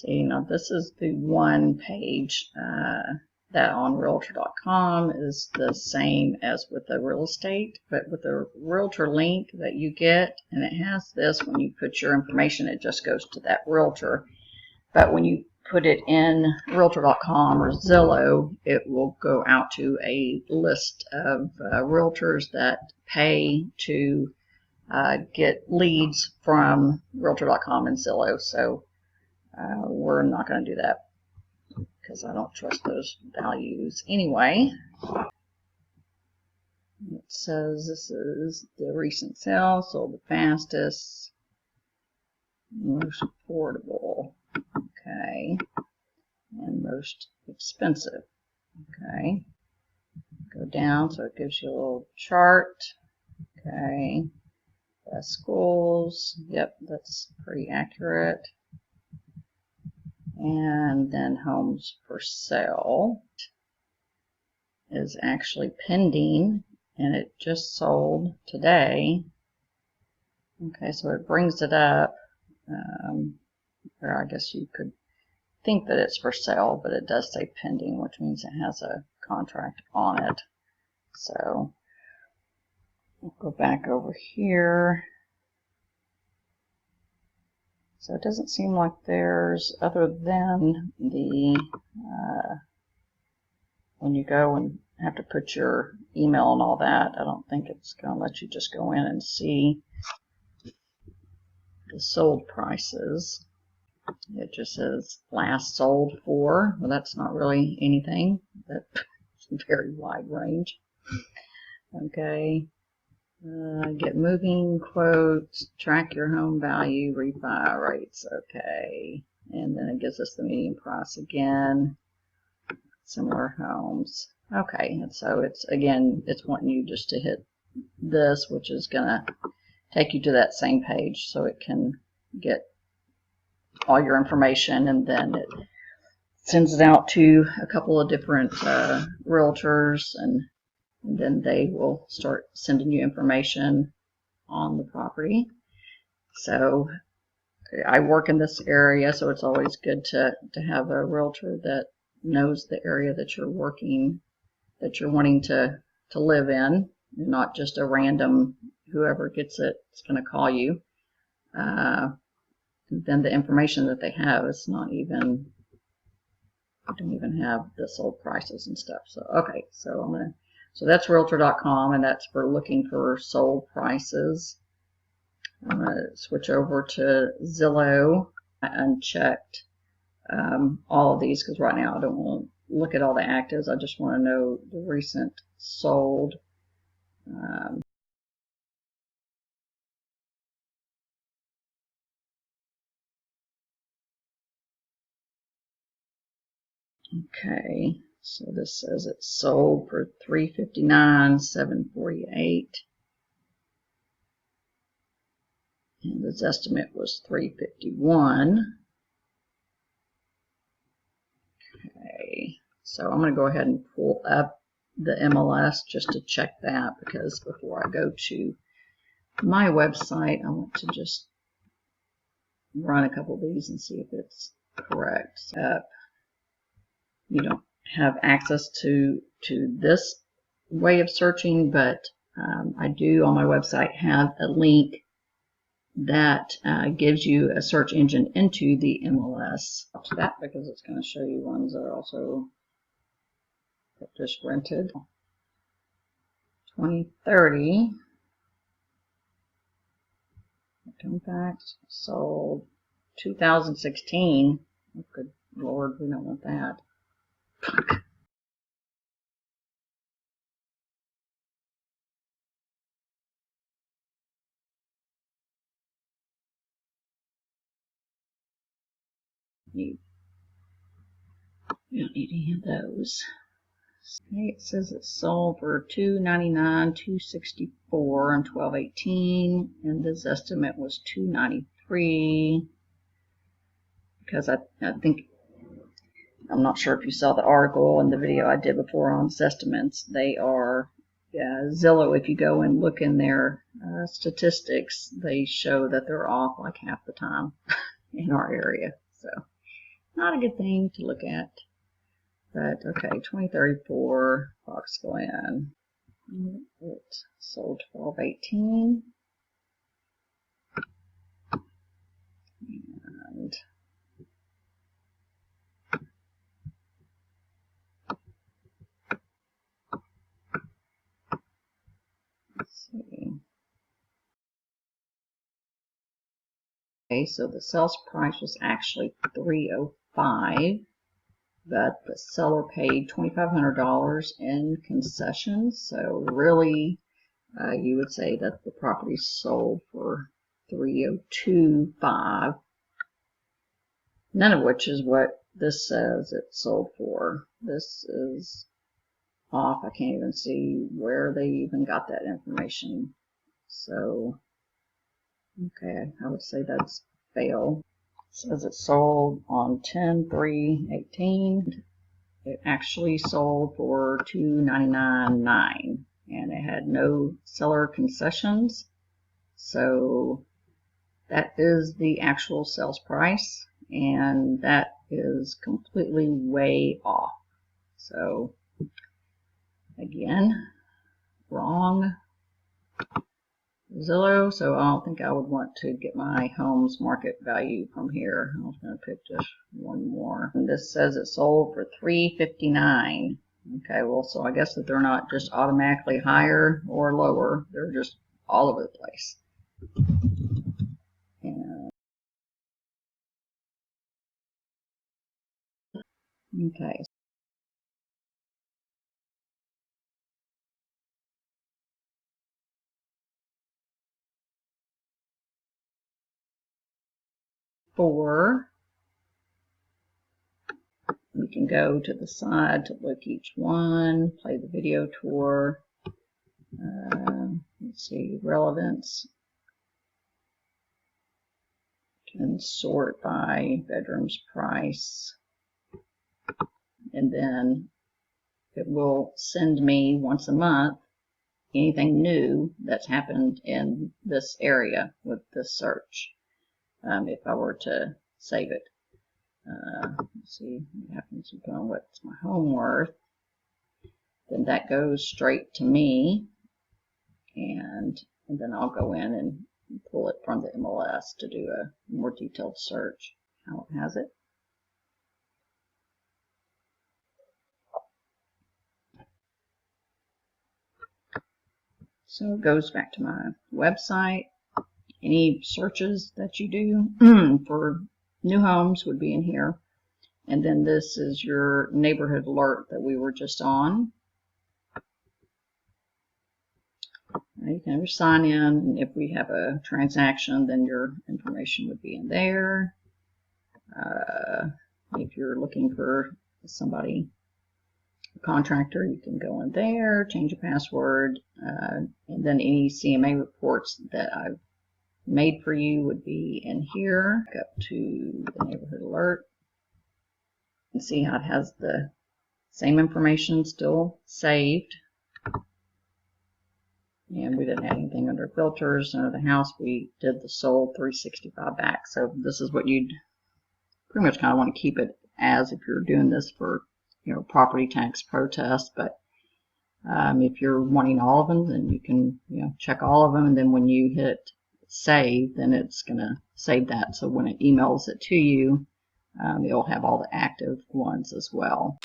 See, now this is the one page that on Realtor.com is the same as with the real estate, but with the Realtor link that you get, and it has this, when you put your information, it just goes to that Realtor. But when you put it in Realtor.com or Zillow, it will go out to a list of Realtors that pay to get leads from Realtor.com and Zillow. So we're not going to do that because I don't trust those values anyway. It says this is the recent sale, sold the fastest, most affordable, okay, and most expensive, okay. Go down, so it gives you a little chart, okay. Best schools, yep, that's pretty accurate. And then homes for sale is actually pending, and it just sold today. Okay, so it brings it up, or I guess you could think that it's for sale, but it does say pending, which means it has a contract on it. So we'll go back over here. So it doesn't seem like there's, other than the, when you go and have to put your email and all that, I don't think it's going to let you just go in and see the sold prices. It just says last sold for. Well, that's not really anything. That's a very wide range. Okay. Get moving quotes, track your home value, refi rates, okay. And then it gives us the median price again, similar homes. Okay, and so it's, again, it's wanting you just to hit this, which is going to take you to that same page so it can get all your information, and then it sends it out to a couple of different realtors, and then they will start sending you information on the property. So I work in this area, so it's always good to have a realtor that knows the area that you're working, that you're wanting to live in, not just a random whoever gets it is going to call you. Then the information that they have is not even, I don't even have the sold prices and stuff. So okay, so I'm gonna, so that's Realtor.com, and that's for looking for sold prices. I'm going to switch over to Zillow. I unchecked all of these because right now I don't want to look at all the actives. I just want to know the recent sold. Okay, so this says it's sold for $359,748. And this estimate was $351. Okay, so I'm going to go ahead and pull up the MLS just to check that, because before I go to my website, I want to just run a couple of these and see if it's correct. You don't have access to this way of searching, but I do on my website have a link that gives you a search engine into the MLS. Watch that, because it's going to show you ones that are also just rented. 2030 compact sold 2016. Oh, good Lord, we don't want that. You don't need any of those. Okay, it says it sold for $299, $264 on 12/18, and this estimate was $293. Because I think, I'm not sure if you saw the article and the video I did before on estimates. They are, Zillow, if you go and look in their statistics, they show that they're off like half the time in our area. So not a good thing to look at. But okay, 2034 Fox Glen. It sold 1218. And let's see. Okay, so the sales price was actually $305, but the seller paid $2,500 in concessions. So really, you would say that the property sold for $302,500, none of which is what this says it sold for. This is off. I can't even see where they even got that information. So, okay, I would say that's fail. It says it sold on 10/3/18. It actually sold for $299.9, and it had no seller concessions. So that is the actual sales price, and that is completely way off. So again, wrong Zillow, so I don't think I would want to get my home's market value from here. I was going to pick just one more. And this says it sold for $359. Okay, well, so I guess that they're not just automatically higher or lower. They're just all over the place. And, okay. We can go to the side to look each one, play the video tour. Let's see, relevance. Can sort by bedrooms price. And then it will send me once a month anything new that's happened in this area with this search. If I were to save it. Let's see what happens on what's my home worth. Then that goes straight to me, and then I'll go in and pull it from the MLS to do a more detailed search. How it has it. So it goes back to my website. Any searches that you do for new homes would be in here. And then this is your neighborhood alert that we were just on. You can sign in, and if we have a transaction, then your information would be in there. If you're looking for somebody, a contractor, you can go in there, change a password, and then any CMA reports that I've made for you would be in here. Go up to the neighborhood alert and see how it has the same information still saved. And we didn't add anything under filters under the house. We did the sold 365 back. So this is what you'd pretty much kind of want to keep it as if you're doing this for, you know, property tax protest. But if you're wanting all of them, then you can, you know, check all of them. And then when you hit save, then it's going to save that. So when it emails it to you, it'll have all the active ones as well.